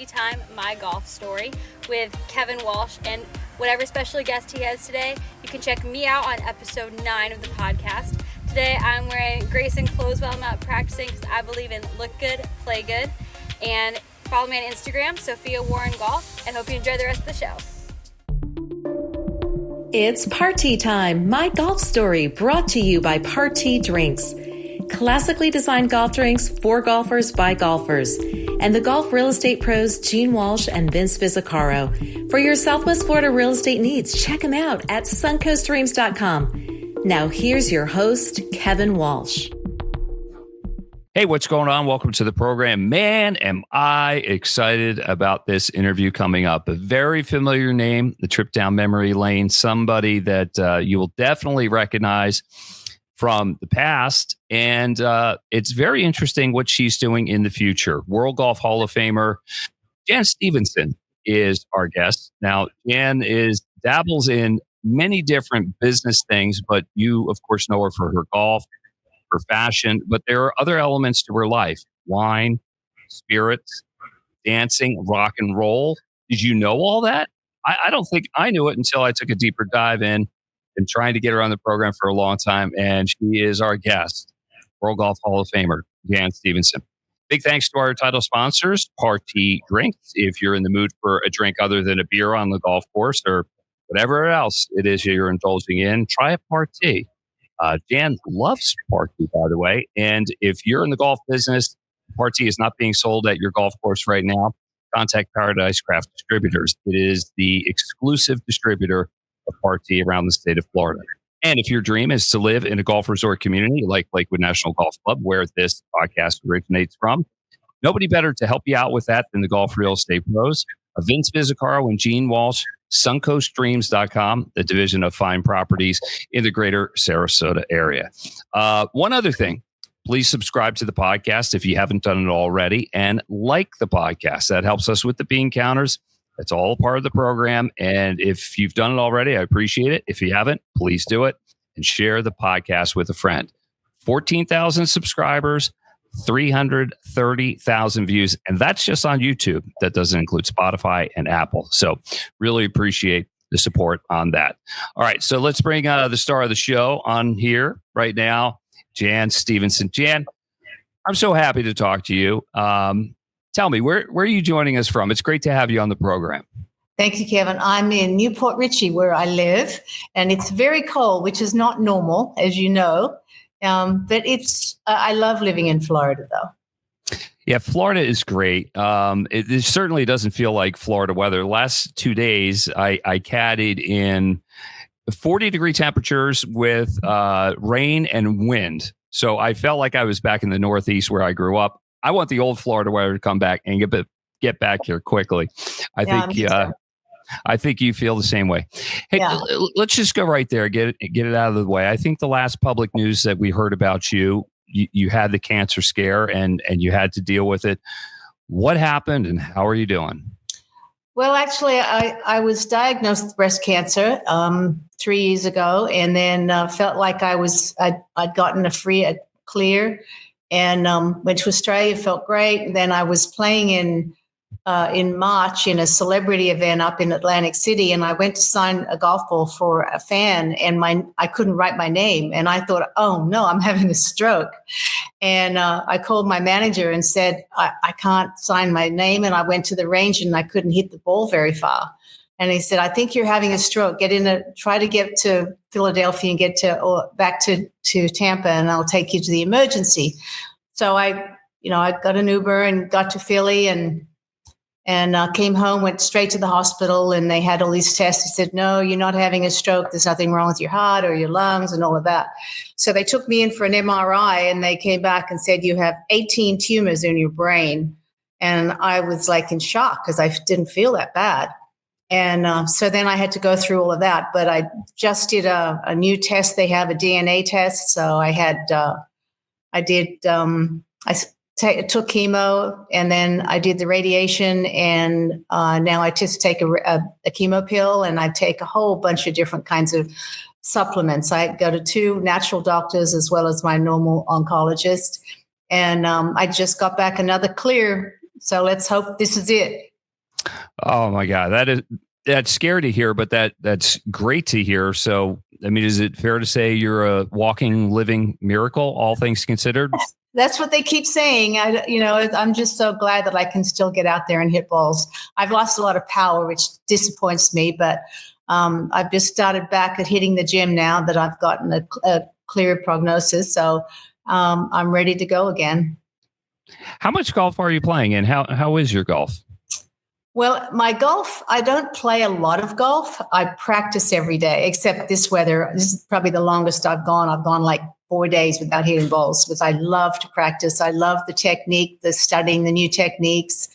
Tea Time, My Golf Story with Kevin Walsh, and whatever special guest he has today, you can check me out on episode 9 of the podcast. Today I'm wearing Grayson clothes while I'm out practicing because I believe in look good, play good, and follow me on Instagram, Sophia Warren Golf, and hope you enjoy the rest of the show. It's Party Time, My Golf Story, brought to you by Party Drinks. Classically designed golf drinks for golfers by golfers. And the golf real estate pros Gene Walsh and Vince Vizzacaro. For your Southwest Florida real estate needs, check them out at suncoastdreams.com. Now here's your host, Kevin Walsh. Hey, what's going on? Welcome to the program. Man, am I excited about this interview coming up. A very familiar name, the trip down memory lane, somebody that you will definitely recognize from the past. And it's very interesting what she's doing in the future. World Golf Hall of Famer Jan Stephenson is our guest. Now, Jan dabbles in many different business things, but you, of course, know her for her golf, her fashion, but there are other elements to her life: wine, spirits, dancing, rock and roll. Did you know all that? I don't think I knew it until I took a deeper dive in and trying to get her on the program for a long time. And she is our guest, World Golf Hall of Famer, Jan Stephenson. Big thanks to our title sponsors, Party Drinks. If you're in the mood for a drink other than a beer on the golf course or whatever else it is you're indulging in, try a Party. Jan loves Party, by the way. And if you're in the golf business, Party is not being sold at your golf course right now, contact Paradise Craft Distributors. It is the exclusive distributor of Party around the state of Florida. And if your dream is to live in a golf resort community like Lakewood National Golf Club, where this podcast originates from, nobody better to help you out with that than the golf real estate pros, Vince Vizzacaro and Gene Walsh, suncoastdreams.com, the division of fine properties in the greater Sarasota area. One other thing, please subscribe to the podcast if you haven't done it already, and like the podcast. That helps us with the bean counters. That's all part of the program. And if you've done it already, I appreciate it. If you haven't, please do it and share the podcast with a friend. 14,000 subscribers, 330,000 views. And that's just on YouTube. That doesn't include Spotify and Apple. So really appreciate the support on that. All right. So let's bring the star of the show on here right now, Jan Stephenson. Jan, I'm so happy to talk to you. Tell me, where are you joining us from? It's great to have you on the program. Thank you, Kevin. I'm in Newport Richey, where I live, and it's very cold, which is not normal, as you know. But I love living in Florida, though. Yeah, Florida is great. It certainly doesn't feel like Florida weather. The last 2 days, I caddied in 40-degree temperatures with rain and wind. So I felt like I was back in the Northeast where I grew up. I want the old Florida weather to come back and get back here quickly. I think you feel the same way. Hey, let's just go right there. Get it out of the way. I think the last public news that we heard about you had the cancer scare and you had to deal with it. What happened and how are you doing? Well, actually, I was diagnosed with breast cancer 3 years ago, and then felt like I'd gotten a clear, and went to Australia. Felt great. And then I was playing in March in a celebrity event up in Atlantic City, and I went to sign a golf ball for a fan, and I couldn't write my name, and I thought, oh no, I'm having a stroke. And I called my manager and said, I can't sign my name, and I went to the range and I couldn't hit the ball very far. And he said, I think you're having a stroke. Try to get to Philadelphia and get back to Tampa, and I'll take you to the emergency. So I got an Uber and got to Philly and came home, went straight to the hospital, and they had all these tests. They said, no, you're not having a stroke. There's nothing wrong with your heart or your lungs and all of that. So they took me in for an MRI, and they came back and said, you have 18 tumors in your brain. And I was like in shock because I didn't feel that bad. And so then I had to go through all of that. But I just did a new test. They have a DNA test. So I took chemo, and then I did the radiation, and now I just take a chemo pill, and I take a whole bunch of different kinds of supplements. I go to 2 natural doctors as well as my normal oncologist, and I just got back another clear. So let's hope this is it. Oh my God. That's scary to hear, but that's great to hear. So, I mean, is it fair to say you're a walking, living miracle, all things considered? That's what they keep saying. I'm just so glad that I can still get out there and hit balls. I've lost a lot of power, which disappoints me, but I've just started back at hitting the gym now that I've gotten a clear prognosis. So I'm ready to go again. How much golf are you playing, and how is your golf? Well, my golf, I don't play a lot of golf. I practice every day, except this weather. This is probably the longest I've gone. I've gone like 4 days without hitting balls because I love to practice. I love the technique, the studying the new techniques.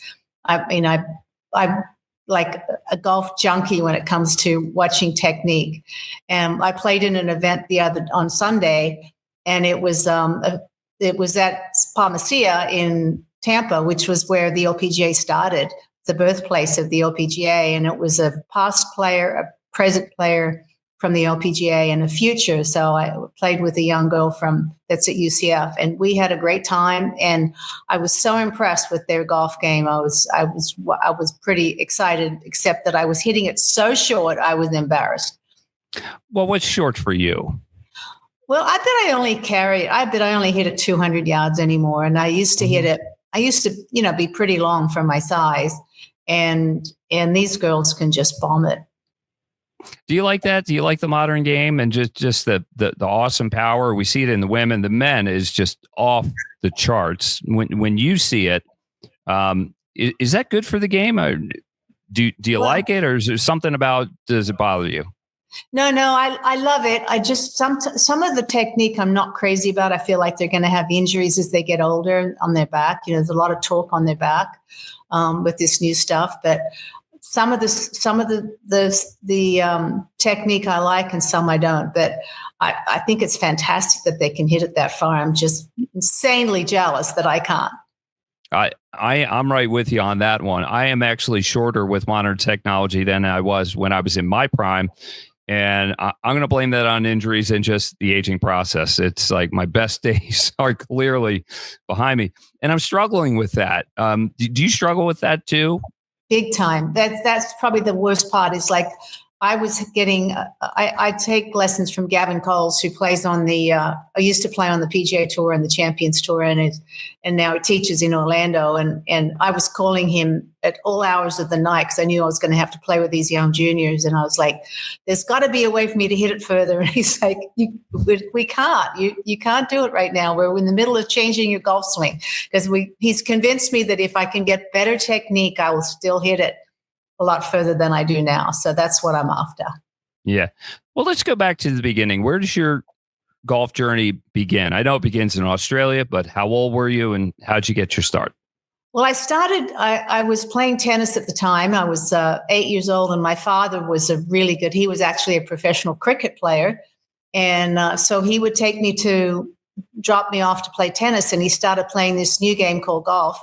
I'm like a golf junkie when it comes to watching technique. And I played in an event on Sunday, and it was at Palmacia in Tampa, which was where the LPGA started, the birthplace of the LPGA. And it was a past player, a present player from the LPGA, and a future. So I played with a young girl that's at UCF, and we had a great time. And I was so impressed with their golf game. I was pretty excited, except that I was hitting it so short, I was embarrassed. Well, what's short for you? Well, I bet I only hit it 200 yards anymore. And I used to hit it. I used to, be pretty long for my size, and these girls can just bomb it. Do you like that? Do you like the modern game and just the awesome power? We see it in the women. The men is just off the charts. When you see it, is that good for the game? Or do you like it, or is there something does it bother you? No, I love it. I just some of the technique I'm not crazy about. I feel like they're going to have injuries as they get older on their back. There's a lot of talk on their back with this new stuff, but some of the technique I like, and some I don't. But I think it's fantastic that they can hit it that far. I'm just insanely jealous that I can't. I'm right with you on that one. I am actually shorter with modern technology than I was when I was in my prime. And I'm going to blame that on injuries and just the aging process. It's like my best days are clearly behind me, and I'm struggling with that. Do you struggle with that too? Big time. That's probably the worst part. Is like I was getting. I take lessons from Gavin Coles, who plays on the. I used to play on the PGA Tour and the Champions Tour, and now he teaches in Orlando. And I was calling him at all hours of the night because I knew I was going to have to play with these young juniors. And I was like, "There's got to be a way for me to hit it further." And he's like, "We can't. You can't do it right now. We're in the middle of changing your golf swing." Because he's convinced me that if I can get better technique, I will still hit it a lot further than I do now. So that's what I'm after. Yeah. Well, let's go back to the beginning. Where does your golf journey begin? I know it begins in Australia, but how old were you and how'd you get your start? Well, I was playing tennis at the time. I was 8 years old, and my father was he was actually a professional cricket player. And so he would drop me off to play tennis, and he started playing this new game called golf.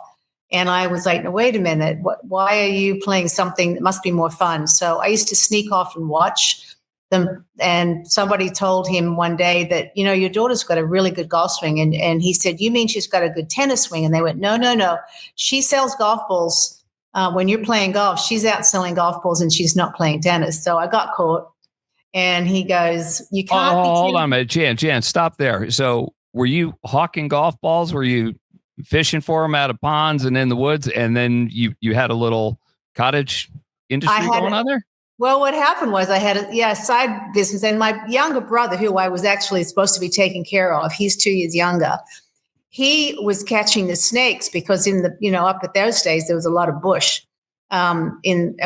And I was like, no, wait a minute. Why are you playing something that must be more fun? So I used to sneak off and watch them. And somebody told him one day that, your daughter's got a really good golf swing. And he said, you mean she's got a good tennis swing? And they went, no. She sells golf balls. When you're playing golf, she's out selling golf balls and she's not playing tennis. So I got caught. And he goes, you can't. Hold on a minute. Jan, stop there. So were you hawking golf balls? Were you fishing for them out of ponds and in the woods, and then you had a little cottage industry going on there? Well, what happened was I had a side business, and my younger brother, who I was actually supposed to be taking care of, he's 2 years younger. He was catching the snakes because in the up at those days there was a lot of bush, and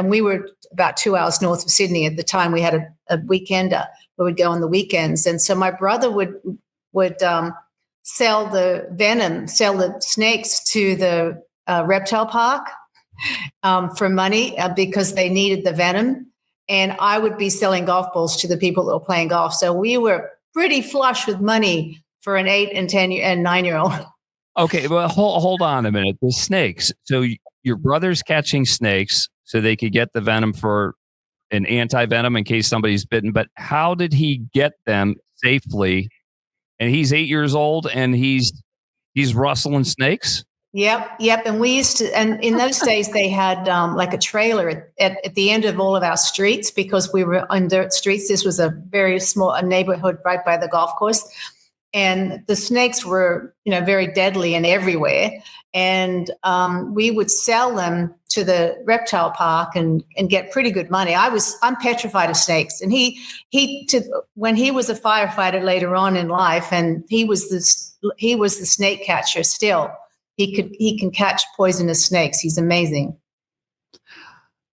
we were about 2 hours north of Sydney at the time. We had a weekender who would go on the weekends, and so my brother would sell the snakes to the reptile park for money because they needed the venom. And I would be selling golf balls to the people that were playing golf. So we were pretty flush with money for an 8 and 10 and 9-year-old. Okay, well, hold on a minute. The snakes. So your brother's catching snakes so they could get the venom for an anti-venom in case somebody's bitten. But how did he get them safely? And he's 8 years old and he's rustling snakes? Yep. And we used to, and in those days they had like a trailer at the end of all of our streets because we were on dirt streets. This was a very small a neighborhood right by the golf course. And the snakes were, very deadly and everywhere. And we would sell them to the reptile park and get pretty good money. I'm petrified of snakes. And when he was a firefighter later on in life, and he was the snake catcher still. He can catch poisonous snakes. He's amazing.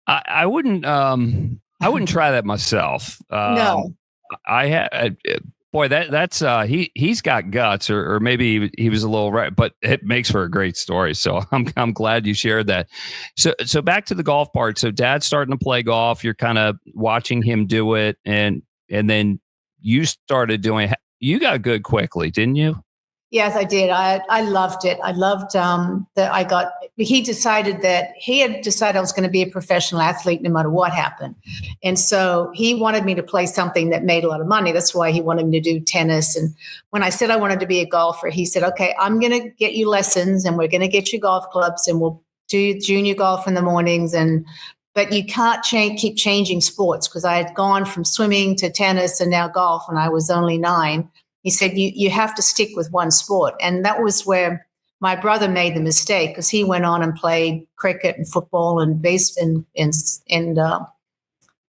I wouldn't try that myself. No. I had. Boy, that's he's got guts, or maybe he was a little right, but it makes for a great story. So I'm glad you shared that. So back to the golf part. So Dad's starting to play golf. You're kind of watching him do it, and then you started doing. You got good quickly, didn't you? Yes, I did. I loved it. I loved that he had decided I was going to be a professional athlete no matter what happened. And so he wanted me to play something that made a lot of money. That's why he wanted me to do tennis. And when I said I wanted to be a golfer, he said, okay, I'm going to get you lessons and we're going to get you golf clubs and we'll do junior golf in the mornings. But you can't keep changing sports because I had gone from swimming to tennis and now golf when I was only 9. He said, you have to stick with one sport. And that was where my brother made the mistake because he went on and played cricket and football and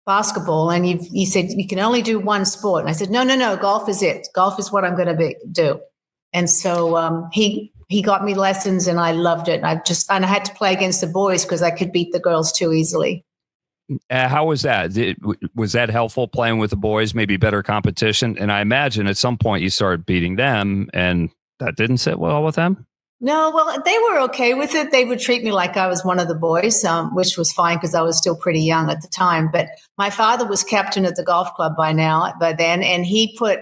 basketball. And he said, you can only do one sport. And I said, no, golf is it. Golf is what I'm going to do. And so he got me lessons and I loved it. And I had to play against the boys because I could beat the girls too easily. How was that? Was that helpful playing with the boys? Maybe better competition? And I imagine at some point you started beating them and that didn't sit well with them? No, well, they were okay with it. They would treat me like I was one of the boys, which was fine because I was still pretty young at the time. But my father was captain at the golf club by then, and he put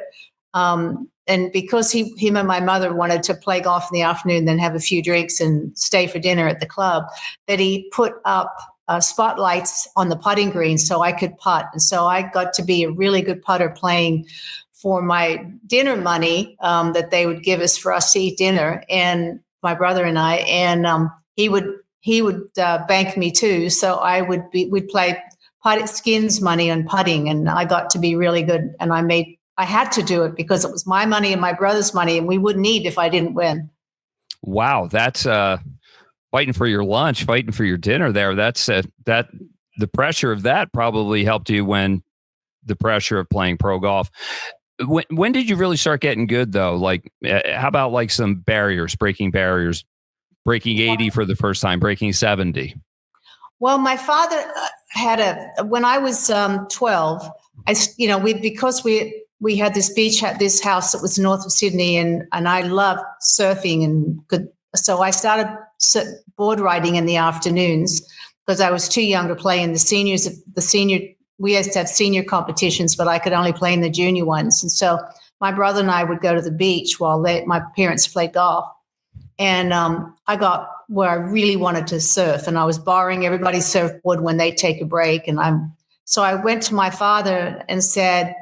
and because him and my mother wanted to play golf in the afternoon, then have a few drinks and stay for dinner at the club, that he put up spotlights on the putting green so I could putt. And so I got to be a really good putter playing for my dinner money that they would give us for us to eat dinner, and my brother and I. And he would bank me too. So we'd play skins money on putting, and I got to be really good. And I had to do it because it was my money and my brother's money, and we wouldn't eat if I didn't win. Wow, that's fighting for your lunch, fighting for your dinner there. That's the pressure of that probably helped you when the pressure of playing pro golf. When did you really start getting good though? Like, how about like some breaking 80 for the first time, breaking 70? Well, my father when I was 12, because we had this beach at this house that was north of Sydney, and I loved surfing so I started board riding in the afternoons because I was too young to play in the seniors. We used to have senior competitions, but I could only play in the junior ones. And so my brother and I would go to the beach while my parents played golf. And I got where I really wanted to surf, and I was borrowing everybody's surfboard when they take a break. So I went to my father and said,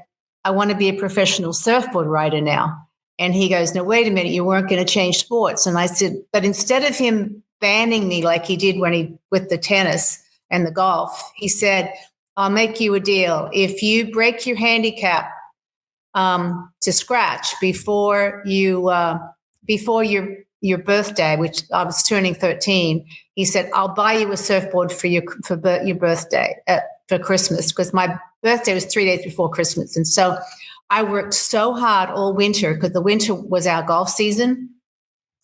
I want to be a professional surfboard rider now. And he goes, no, wait a minute, you weren't going to change sports. And I said, but instead of him banning me like he did with the tennis and the golf, he said, I'll make you a deal. If you break your handicap to scratch before your birthday, which I was turning 13, he said, I'll buy you a surfboard for your birthday, for Christmas, because my birthday was 3 days before Christmas. And so I worked so hard all winter because the winter was our golf season,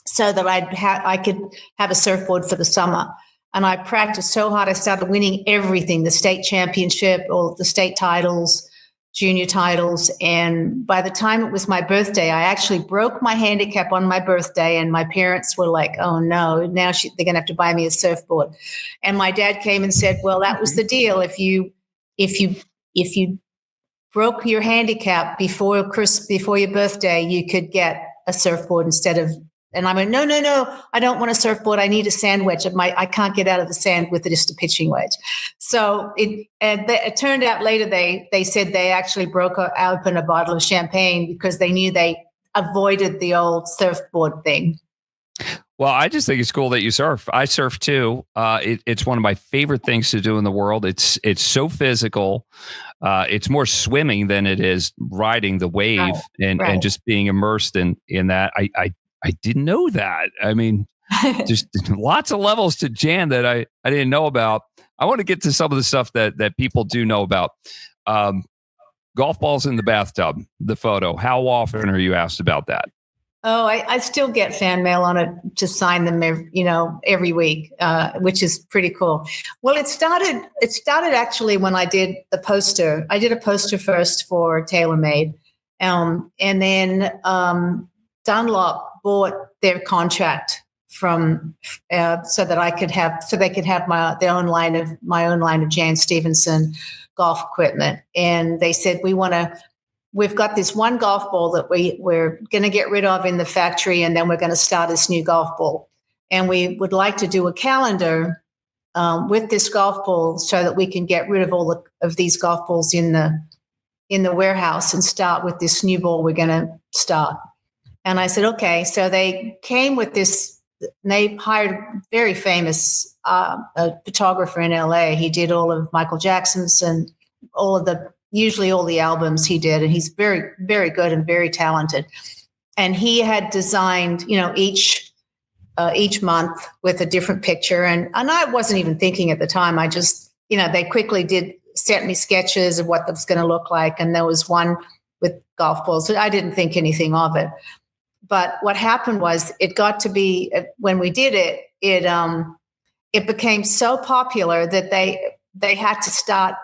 so that I could have a surfboard for the summer. And I practiced so hard. I started winning everything, the state championship, all the state titles, junior titles. And by the time it was my birthday, I actually broke my handicap on my birthday. And my parents were like, oh no, now they're going to have to buy me a surfboard. And my dad came and said, well, that was the deal. If you broke your handicap before your birthday, you could get a surfboard instead of. And I went, no, I don't want a surfboard. I need a sand wedge. I can't get out of the sand with just a pitching wedge. So it turned out later they said they actually broke open a bottle of champagne because they knew they avoided the old surfboard thing. Well, I just think it's cool that you surf. I surf too. It's one of my favorite things to do in the world. It's so physical. It's more swimming than it is riding the wave and just being immersed in that. I didn't know that. I mean, just lots of levels to Jan that I didn't know about. I want to get to some of the stuff that people do know about. Golf balls in the bathtub, the photo. How often are you asked about that? Oh, I still get fan mail on it to sign them, every week, which is pretty cool. Well, it started actually when I did the poster. I did a poster first for TaylorMade, and then Dunlop bought their contract from so they could have my own line of Lynn Stephenson golf equipment, and they said we've got this one golf ball that we're going to get rid of in the factory, and then we're going to start this new golf ball. And we would like to do a calendar with this golf ball so that we can get rid of all of these golf balls in the warehouse and start with this new ball we're going to start. And I said, okay. So they came with this. They hired a very famous a photographer in LA. He did all of Michael Jackson's and usually all the albums he did. And he's very, very good and very talented. And he had designed, each month with a different picture. And I wasn't even thinking at the time. I just, they quickly sent me sketches of what that's going to look like. And there was one with golf balls. I didn't think anything of it. But what happened was it got to be, when we did it, it became so popular that they had to start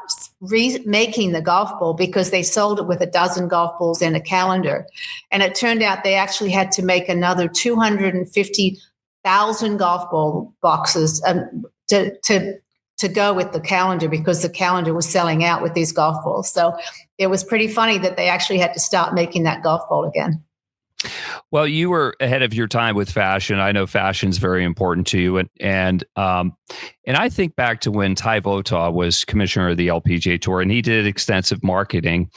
remaking the golf ball because they sold it with a dozen golf balls and a calendar. And it turned out they actually had to make another 250,000 golf ball boxes to go with the calendar because the calendar was selling out with these golf balls. So it was pretty funny that they actually had to start making that golf ball again. Well, you were ahead of your time with fashion. I know fashion's very important to you, and I think back to when Ty Votah was commissioner of the LPGA Tour, and he did extensive marketing,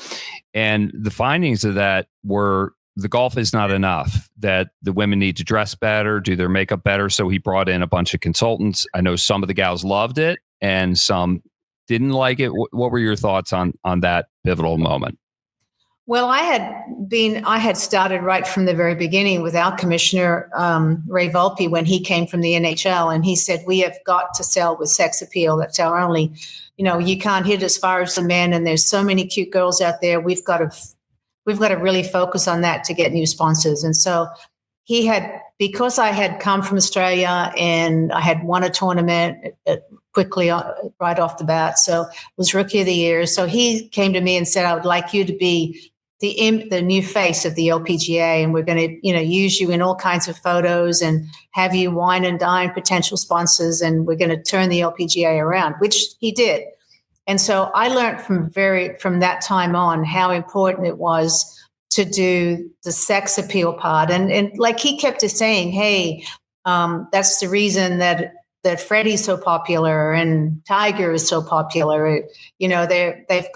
and the findings of that were the golf is not enough. That the women need to dress better, do their makeup better. So he brought in a bunch of consultants. I know some of the gals loved it, and some didn't like it. What were your thoughts on that pivotal moment? Well, I had started right from the very beginning with our commissioner, Ray Volpe, when he came from the NHL, and he said, we have got to sell with sex appeal. That's our only, you can't hit as far as the men, and there's so many cute girls out there. We've got to really focus on that to get new sponsors. And so because I had come from Australia and I had won a tournament quickly right off the bat, so it was Rookie of the Year. So he came to me and said, I would like you to be the new face of the LPGA, and we're going to, use you in all kinds of photos and have you wine and dine potential sponsors, and we're going to turn the LPGA around, which he did. And so I learned from that time on how important it was to do the sex appeal part. And like he kept saying, hey, that's the reason that Freddie's so popular and Tiger is so popular. They've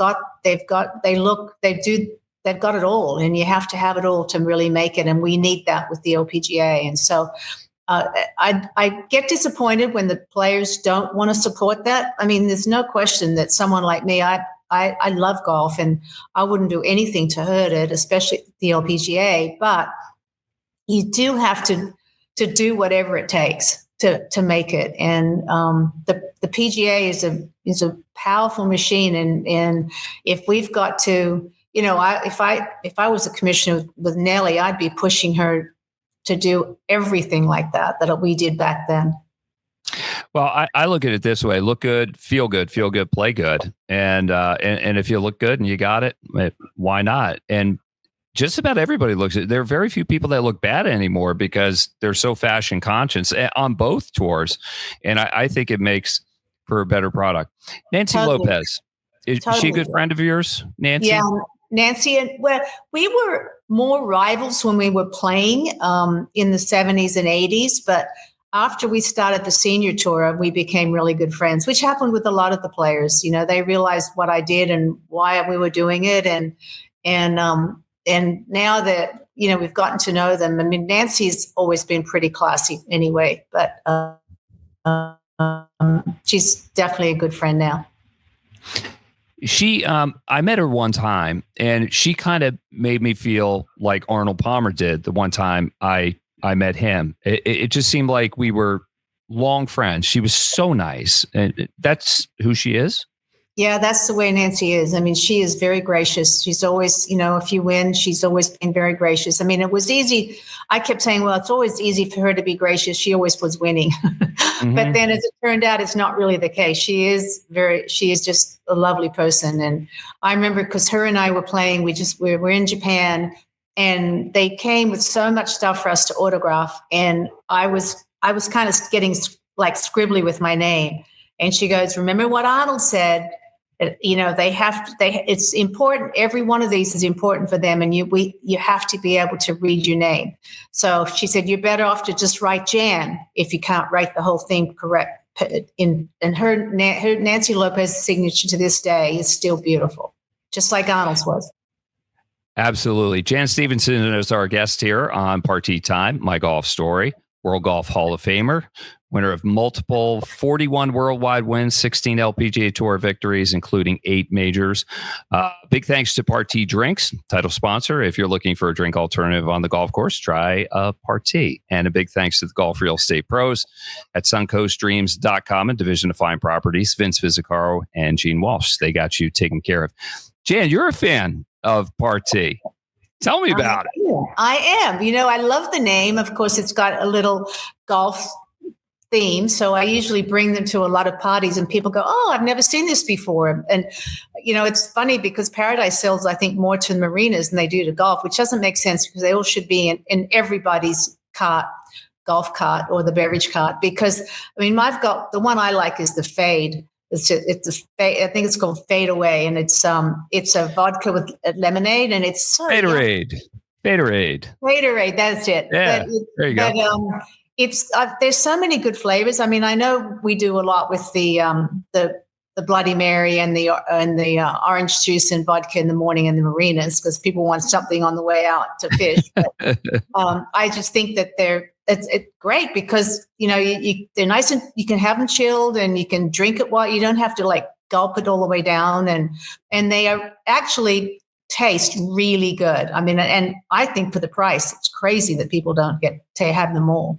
got it all, and you have to have it all to really make it. And we need that with the LPGA. And so I get disappointed when the players don't want to support that. I mean, there's no question that someone like me, I love golf and I wouldn't do anything to hurt it, especially the LPGA. But you do have to do whatever it takes to make it. And the PGA is a powerful machine. And if we've got to, if I was a commissioner with Nellie, I'd be pushing her to do everything like that we did back then. Well, I look at it this way: look good, play good, and if you look good and you got it, why not? And just about everybody looks at. There are very few people that look bad anymore because they're so fashion conscious on both tours, and I think it makes for a better product. Nancy Lopez, is she a good friend of yours, Nancy? Yeah. Nancy, and we were more rivals when we were playing in the 70s and 80s, but after we started the senior tour, we became really good friends, which happened with a lot of the players. They realized what I did and why we were doing it, and now that, we've gotten to know them, I mean, Nancy's always been pretty classy anyway, but she's definitely a good friend now. I met her one time, and she kind of made me feel like Arnold Palmer did the one time I met him. It just seemed like we were long friends. She was so nice, and that's who she is. Yeah, that's the way Nancy is. I mean, she is very gracious. She's always, if you win, she's always been very gracious. I mean, it was easy. I kept saying, well, it's always easy for her to be gracious. She always was winning. But then as it turned out, it's not really the case. She is just a lovely person. And I remember because her and I were playing, we were in Japan, and they came with so much stuff for us to autograph. And I was kind of getting like scribbly with my name. And she goes, remember what Arnold said? It's important. Every one of these is important for them. And you have to be able to read your name. So she said, you're better off to just write Jan if you can't write the whole thing correct. And her Nancy Lopez's signature to this day is still beautiful, just like Arnold's was. Absolutely. Jan Stephenson is our guest here on Party Time, My Golf Story, World Golf Hall of Famer, winner of multiple 41 worldwide wins, 16 LPGA Tour victories, including 8 majors. Big thanks to Party Drinks, title sponsor. If you're looking for a drink alternative on the golf course, try a Party. And a big thanks to the Golf Real Estate Pros at suncoastdreams.com and Division of Fine Properties, Vince Vizicaro and Gene Walsh. They got you taken care of. Jan, you're a fan of Party. Tell me about it. I am. I love the name. Of course, it's got a little golf theme. So I usually bring them to a lot of parties, and people go, oh, I've never seen this before. And, it's funny because Paradise sells, I think, more to the marinas than they do to golf, which doesn't make sense because they all should be in everybody's golf cart or the beverage cart. Because, I mean, I've got the one I like is the Fade. I think it's called Fade Away, and it's a vodka with lemonade, and it's so Faderade. That's it. Yeah, there you go. It's there's so many good flavors. I mean, I know we do a lot with the Bloody Mary and the orange juice and vodka in the morning in the marinas because people want something on the way out to fish. But, I just think that it's great because they're nice and you can have them chilled and you can drink it while you don't have to like gulp it all the way down, and they are actually taste really good. I mean, and I think for the price, it's crazy that people don't get to have them all.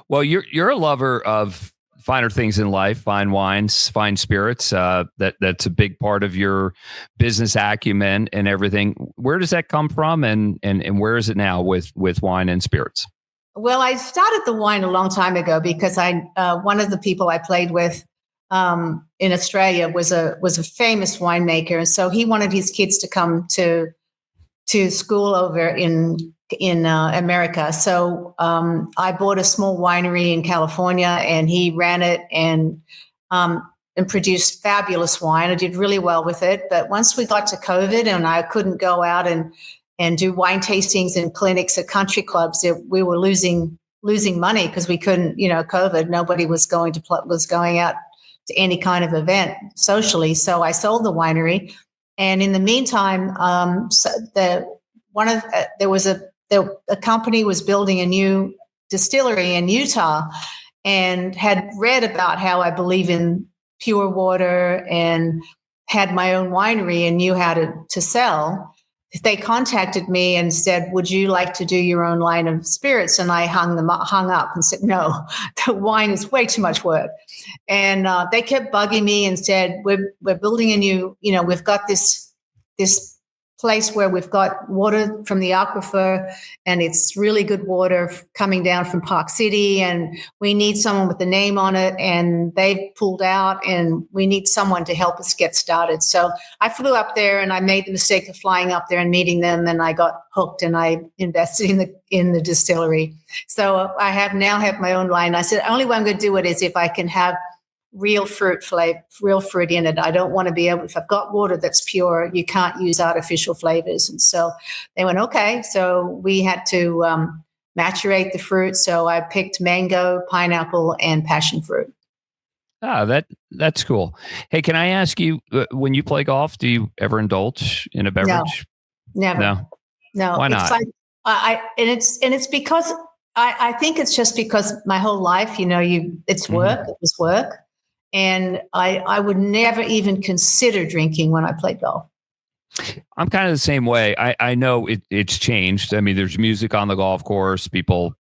Well, you're a lover of finer things in life, fine wines, fine spirits. That's a big part of your business acumen and everything. Where does that come from, and where is it now with wine and spirits? Well, I started the wine a long time ago because one of the people I played with in Australia was a famous winemaker, and so he wanted his kids to come to school over in America. So I bought a small winery in California, and he ran it and produced fabulous wine. I did really well with it. But once we got to COVID and I couldn't go out and do wine tastings and clinics at country clubs, we were losing money because we couldn't, COVID, nobody was going out to any kind of event socially. So I sold the winery. And in the meantime, a company was building a new distillery in Utah and had read about how I believe in pure water and had my own winery and knew how to sell. They contacted me and said, would you like to do your own line of spirits? And I hung up and said, no, the wine is way too much work. And they kept bugging me and said, we're building a new, we've got this place where we've got water from the aquifer, and it's really good water coming down from Park City, and we need someone with the name on it, and they've pulled out, and we need someone to help us get started. So I flew up there, and I made the mistake of flying up there and meeting them, and I got hooked, and I invested in the distillery. So I now have my own line. I said, the only way I'm going to do it is if I can have real fruit in it. I don't want to be able, if I've got water that's pure, you can't use artificial flavors. And so they went, okay. So we had to macerate the fruit. So I picked mango, pineapple, and passion fruit. That's cool. Hey, can I ask you, when you play golf, do you ever indulge in a beverage? No, never. No. No, Why it's not? like it's because I think it's just because my whole life, it's work. It was work, and I would never even consider drinking when I played golf. I'm kind of the same way. I know it's changed. I mean, there's music on the golf course. People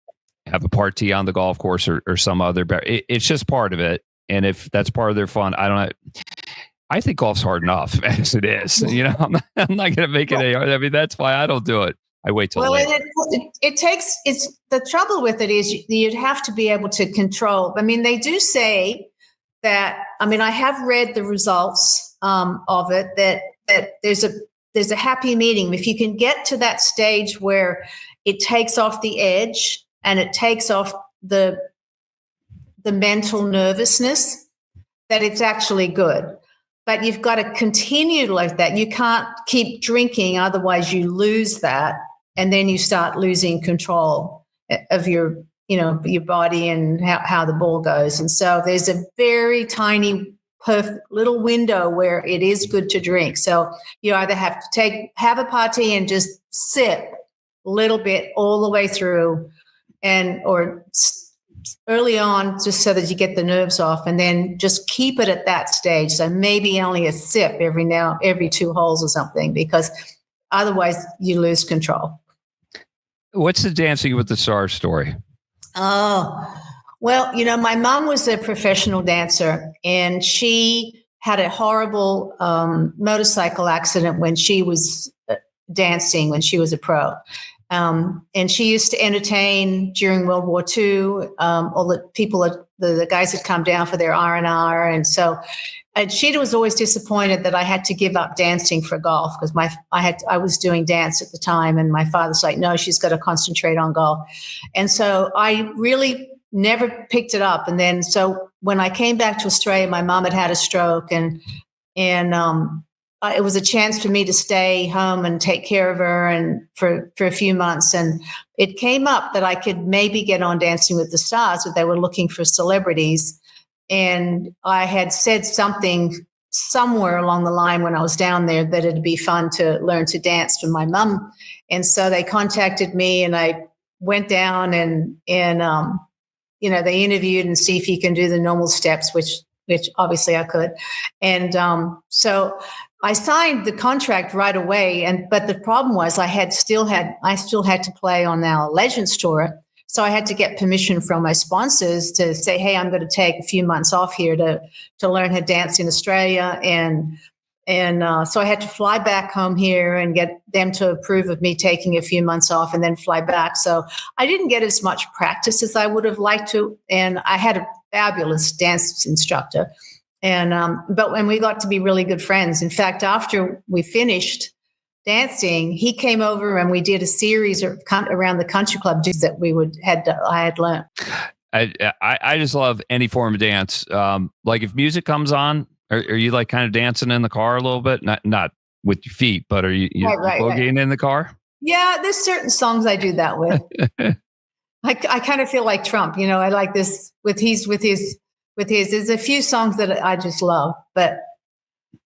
have a party on the golf course or some other. It's just part of it. And if that's part of their fun, I don't know. I think golf's hard enough as it is. I'm not going to make it any harder. I mean, that's why I don't do it. I wait till later. It's the trouble with it is you'd have to be able to control. I mean, they do say that. I mean, I have read the results of it that there's a happy medium. If you can get to that stage where it takes off the edge and it takes off the mental nervousness, that it's actually good. But you've got to continue like that. You can't keep drinking, otherwise you lose that, and then you start losing control of your body and how the ball goes. And so there's a very tiny, perfect little window where it is good to drink. So you either have to have a party and just sip a little bit all the way through, or early on, just so that you get the nerves off, and then just keep it at that stage. So maybe only a sip every 2 holes or something, because otherwise you lose control. What's the Dancing with the Stars story? Oh, well, my mom was a professional dancer, and she had a horrible motorcycle accident when she was dancing, when she was a pro. And she used to entertain during World War II. All the people, the guys had come down for their R&R. And so she was always disappointed that I had to give up dancing for golf, because I was doing dance at the time. And my father's like, no, she's got to concentrate on golf. And so I really never picked it up. And then, so when I came back to Australia, my mom had a stroke, and it was a chance for me to stay home and take care of her and for a few months. And it came up that I could maybe get on Dancing with the Stars, but they were looking for celebrities. And I had said something somewhere along the line when I was down there that it'd be fun to learn to dance for my mom. And so they contacted me, and I went down and they interviewed and see if you can do the normal steps, which obviously I could. And so I signed the contract right away, but the problem was I still had to play on our Legends Tour, so I had to get permission from my sponsors to say, "Hey, I'm going to take a few months off here to learn how to dance in Australia," and so I had to fly back home here and get them to approve of me taking a few months off and then fly back. So I didn't get as much practice as I would have liked to, and I had a fabulous dance instructor. But when we got to be really good friends, in fact, after we finished dancing, he came over and we did a series around the country club that I had learned. I just love any form of dance. Like if music comes on, are you like kind of dancing in the car a little bit? Not with your feet, but are you boogieing in the car? Yeah, there's certain songs I do that with. I kind of feel like Trump, I like this with his. There's a few songs that I just love, but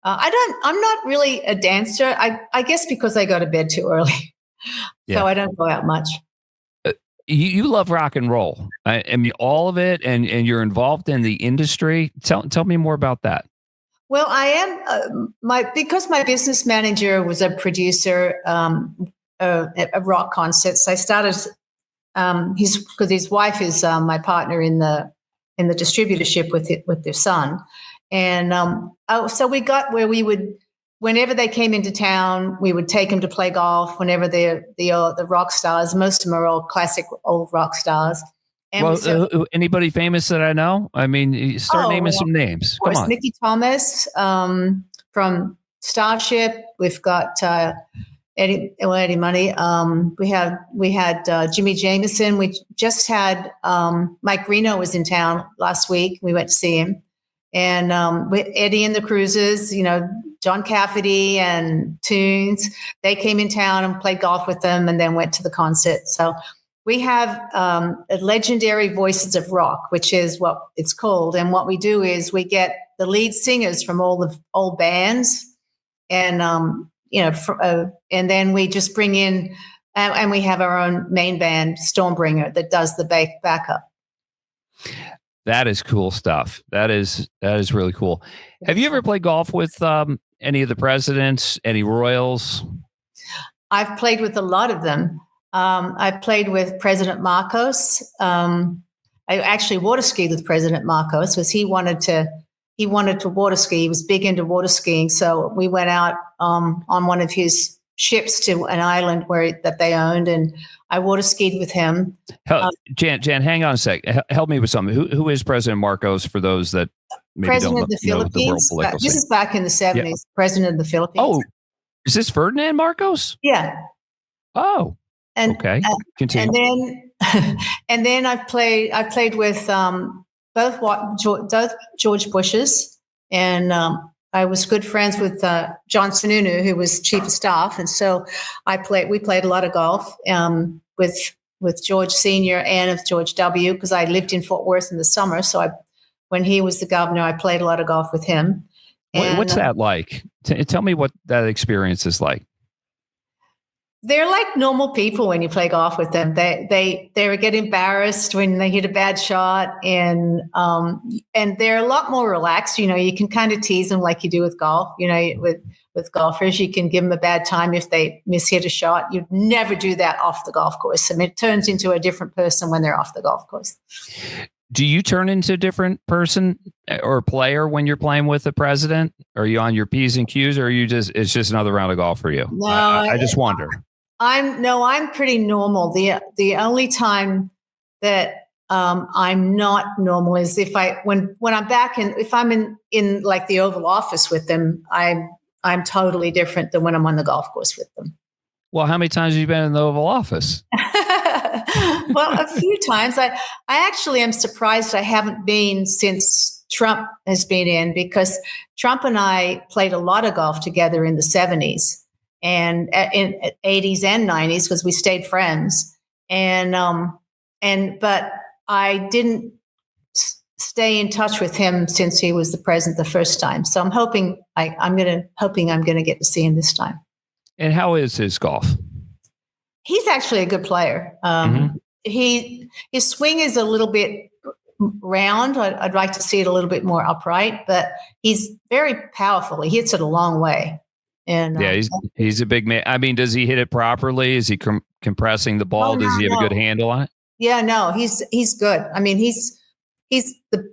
I'm not really a dancer. I guess because I go to bed too early, so I don't go out much. You love rock and roll. I mean, all of it, and you're involved in the industry. Tell me more about that. Well, I am because my business manager was a producer at rock concerts. I started because his wife is my partner in the distributorship with their son, and so we got where we would, whenever they came into town, we would take them to play golf. Whenever the rock stars, most of them are all classic old rock stars. And anybody famous that I know? I mean, start naming some names. Come on, Mickey Thomas from Starship. We've got Eddie Money. We had Jimmy Jameson. We just had Mike Reno was in town last week. We went to see him, and Eddie and the Cruisers. John Cafferty and Tunes. They came in town and played golf with them, and then went to the concert. So we have a legendary Voices of Rock, which is what it's called. And what we do is we get the lead singers from all the old bands, and and then we just bring in And we have our own main band, Stormbringer, that does the backup. That is cool stuff. That is really cool. Have you ever played golf with any of the presidents, any royals? I've played with a lot of them. I've played with President Marcos. I actually water skied with President Marcos because he wanted to water ski. He was big into water skiing. So we went out on one of his ships to an island that they owned, and I water skied with him. Jan, hang on a sec. Help me with something. Who is President Marcos for those that maybe President don't of the know Philippines? the world political This scene? is back in the 70s. Yeah. President of the Philippines. Oh, is this Ferdinand Marcos? Yeah. Oh, And okay. Continue. and then I played with both George Bushes, and I was good friends with John Sununu, who was chief of staff, and so we played a lot of golf with George Senior and with George W. because I lived in Fort Worth in the summer. So when he was the governor, I played a lot of golf with him. What's that like? Tell me what that experience is like. They're like normal people when you play golf with them. They get embarrassed when they hit a bad shot, and they're a lot more relaxed. You can kind of tease them like you do with golf. With golfers, you can give them a bad time if they mishit a shot. You'd never do that off the golf course. I mean, it turns into a different person when they're off the golf course. Do you turn into a different person or player when you're playing with the president? Are you on your P's and Q's, or it's just another round of golf for you? No, I just wonder. I'm pretty normal. The only time that I'm not normal is when I'm back if I'm in like the Oval Office with them, I'm totally different than when I'm on the golf course with them. Well, how many times have you been in the Oval Office? Well, a few times. I actually am surprised I haven't been since Trump has been in, because Trump and I played a lot of golf together in the 70s. And in 80s and 90s, because we stayed friends, but I didn't stay in touch with him since he was the president the first time. So I'm hoping I'm gonna get to see him this time. And how is his golf? He's actually a good player. His swing is a little bit round. I'd like to see it a little bit more upright, but he's very powerful. He hits it a long way. And yeah, he's a big man. I mean, does he hit it properly? Is he compressing the ball? Does he have a good handle on it? Yeah, no, he's good. I mean, he's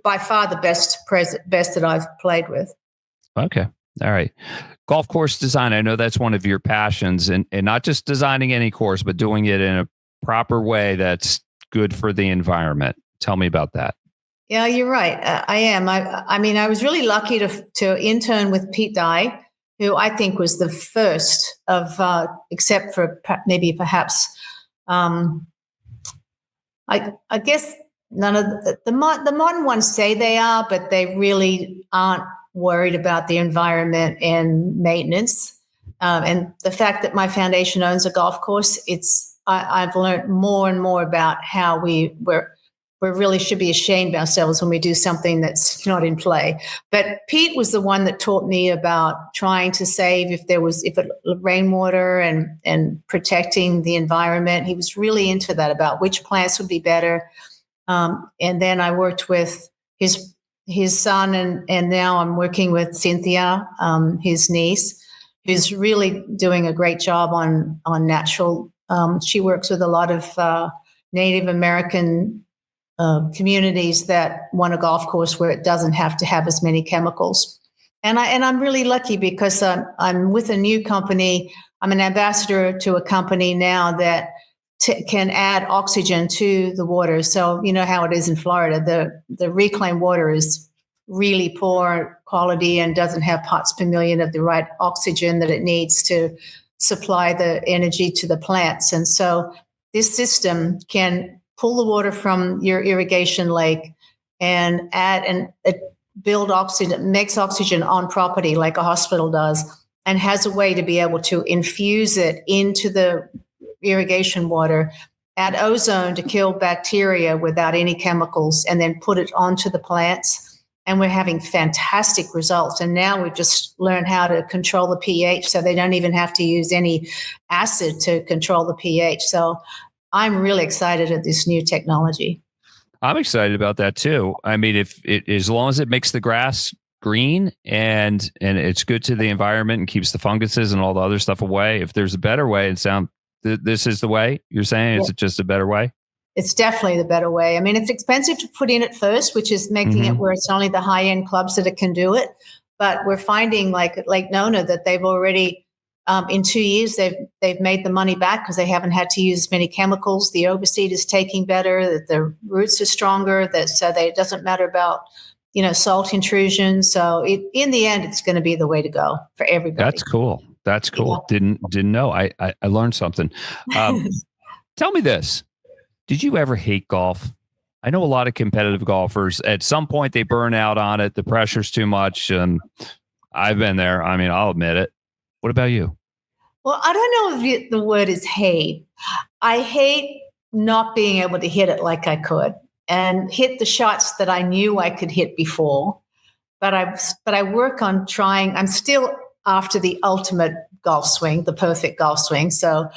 by far the best that I've played with. Okay, all right. Golf course design. I know that's one of your passions, and not just designing any course, but doing it in a proper way that's good for the environment. Tell me about that. Yeah, you're right. I am. I mean, I was really lucky to intern with Pete Dye, who I think was the first of, except for maybe perhaps, I guess none of the modern ones say they are, but they really aren't worried about the environment and maintenance. And the fact that my foundation owns a golf course, I've learned more and more about how we really should be ashamed of ourselves when we do something that's not in play. But Pete was the one that taught me about trying to save rainwater and protecting the environment. He was really into that, about which plants would be better. And then I worked with his son, and now I'm working with Cynthia, his niece, who's really doing a great job on natural. She works with a lot of Native American communities that want a golf course where it doesn't have to have as many chemicals. And I'm really lucky because I'm with a new company. I'm an ambassador to a company now that can add oxygen to the water. So you know how it is in Florida. The reclaimed water is really poor quality and doesn't have parts per million of the right oxygen that it needs to supply the energy to the plants. And so this system can pull the water from your irrigation lake and add and build oxygen, makes oxygen on property like a hospital does, and has a way to be able to infuse it into the irrigation water, add ozone to kill bacteria without any chemicals, and then put it onto the plants. and we're having fantastic results. And now we've just learned how to control the pH, so they don't even have to use any acid to control the pH. So I'm really excited at this new technology. I'm excited about that too. I mean, as long as it makes the grass green and it's good to the environment and keeps the funguses and all the other stuff away. If there's a better way, this is the way you're saying. Yeah. Is it just a better way? It's definitely the better way. I mean, it's expensive to put in at first, which is making it where it's only the high-end clubs that can do it. But we're finding, like at Lake Nona, that they've already, in 2 years, they've made the money back because they haven't had to use as many chemicals. The overseed is taking better, that the roots are stronger, it doesn't matter about, salt intrusion. So in the end, it's going to be the way to go for everybody. That's cool. Yeah. Didn't know. I learned something. Tell me this. Did you ever hate golf? I know a lot of competitive golfers. At some point, they burn out on it. The pressure's too much. And I've been there. I mean, I'll admit it. What about you? Well, I don't know if the word is hate. I hate not being able to hit it like I could and hit the shots that I knew I could hit before. But I work on trying. I'm still after the ultimate golf swing, the perfect golf swing. So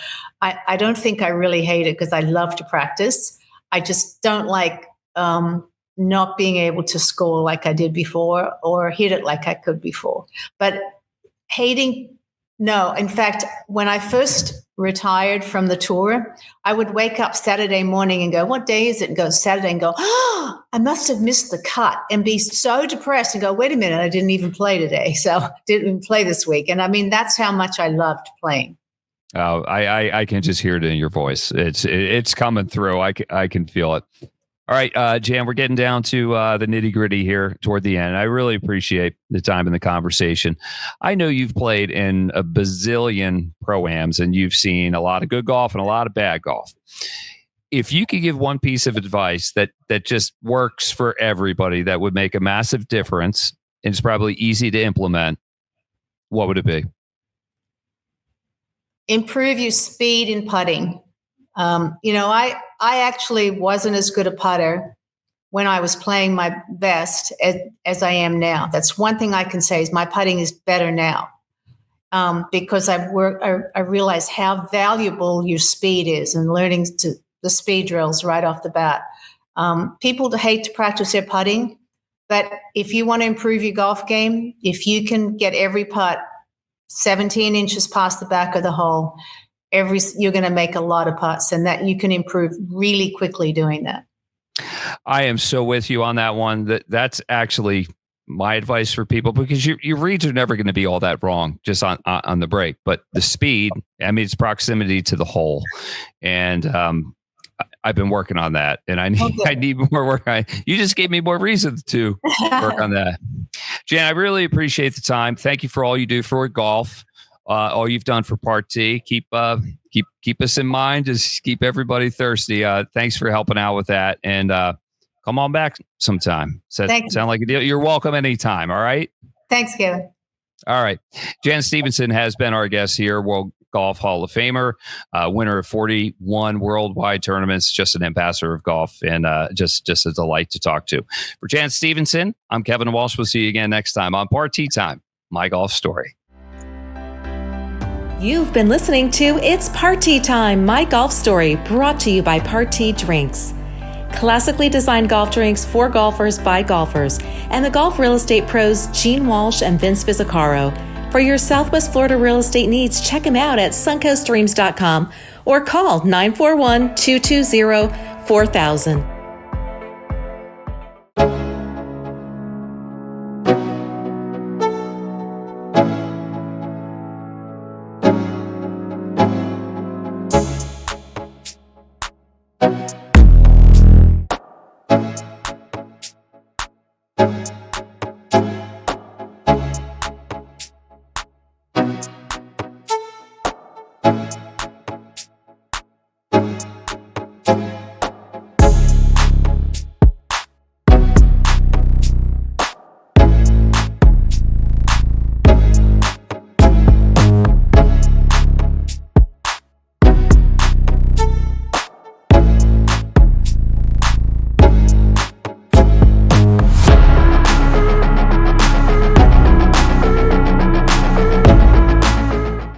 I don't think I really hate it because I love to practice. I just don't like not being able to score like I did before or hit it like I could before. But hating, no. In fact, when I first retired from the tour, I would wake up Saturday morning and go, what day is it? And go Saturday and go, oh, I must have missed the cut, and be so depressed and go, wait a minute, I didn't even play today. So didn't even play this week. And I mean, that's how much I loved playing. Oh, I can just hear it in your voice. It's coming through. I can feel it. All right, Jan, we're getting down to the nitty gritty here toward the end. I really appreciate the time and the conversation. I know you've played in a bazillion pro-ams and you've seen a lot of good golf and a lot of bad golf. If you could give one piece of advice that just works for everybody, that would make a massive difference and it's probably easy to implement, what would it be? Improve your speed in putting. I actually wasn't as good a putter when I was playing my best as I am now. That's one thing I can say is my putting is better now because I realize how valuable your speed is and learning the speed drills right off the bat. People hate to practice their putting, but if you want to improve your golf game, if you can get every putt 17 inches past the back of the hole, you're going to make a lot of putts, and that you can improve really quickly doing that. I am so with you on that one. That's actually my advice for people, because your reads are never going to be all that wrong just on the break, but the speed, I mean, it's proximity to the hole. And I've been working on that, and I need more work. You just gave me more reasons to work on that. Jan, I really appreciate the time. Thank you for all you do for golf. All you've done for Part T. Keep us in mind. Just keep everybody thirsty. Thanks for helping out with that, and come on back sometime. Sound like a deal? You're welcome anytime. All right. Thanks, Kevin. All right. Jan Stephenson has been our guest here. World Golf Hall of Famer, winner of 41 worldwide tournaments, just an ambassador of golf, and just a delight to talk to. For Jan Stephenson, I'm Kevin Walsh. We'll see you again next time on Part T Time, My Golf Story. You've been listening to It's Party Time, My Golf Story, brought to you by Party Drinks. Classically designed golf drinks for golfers by golfers, and the golf real estate pros Gene Walsh and Vince Visicaro. For your Southwest Florida real estate needs, check them out at suncoastdreams.com or call 941-220-4000.